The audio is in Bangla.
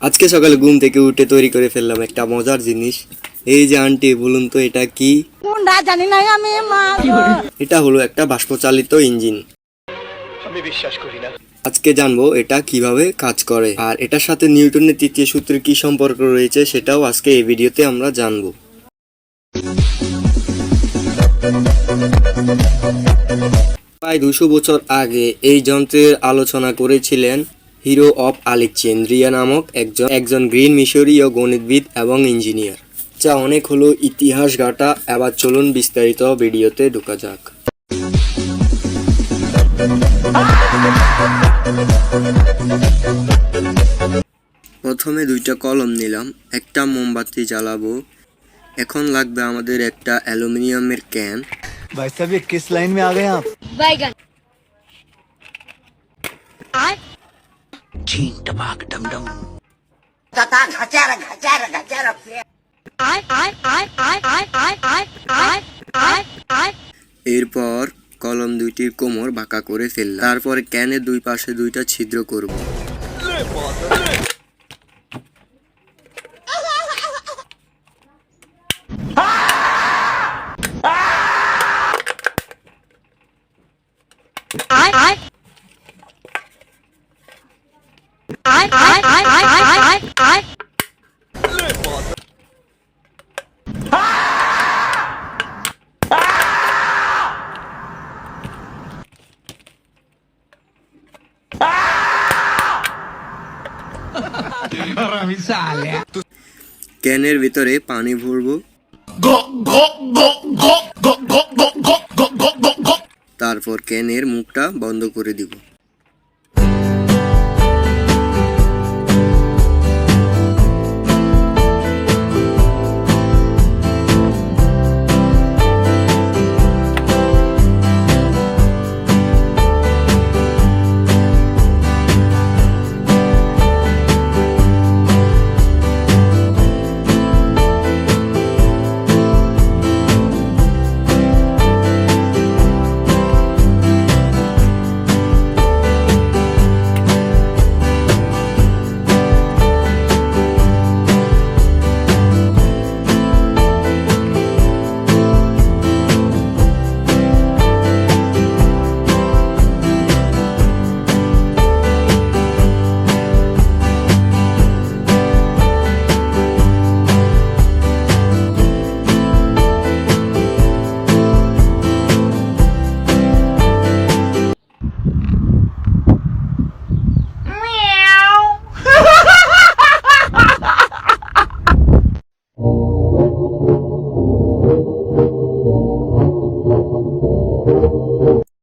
আজকে সকালে ঘুম থেকে উঠে তৈরি করে ফেললাম একটা মজার জিনিস। এই যে আন্টি, বলুন তো এটা কি? জানি না আমি। এটা হলো একটা বাষ্পচালিত ইঞ্জিন। আমি বিশ্বাস করি না। আজকে জানবো এটা কিভাবে কাজ করে, আর এটার সাথে নিউটনের তৃতীয় সূত্রের কি সম্পর্ক রয়েছে সেটাও আজকে এই ভিডিওতে আমরা জানবো। প্রায় 200 বছর আগে এই যন্ত্রের আলোচনা করেছিলেন হিরো অফ আলেকজান্দ্রিয়া নামক একজন গ্রিন মিশরীয় গণিতবিদ এবং ইঞ্জিনিয়ার। যা অনেক হলো ইতিহাস ঘাটা। এবার চলুন বিস্তারিত ভিডিওতে ঢোকা যাক। প্রথমে দুইটা কলম নিলাম, একটা মোমবাতি জ্বালাবো। এখন লাগবে আমাদের একটা অ্যালুমিনিয়ামের ক্যান। भाई साहब ये किस लाइन में आ गए आप? बैगन छीन टपाक डम डम। এরপর কলম দুইটির কোমর বাঁকা করে ফেললাম। তারপর ক্যানের দুই পাশে দুইটা ছিদ্র করব। ক্যানের ভিতরে পানি ভরবো। তারপর ক্যানের মুখটা বন্ধ করে দিব।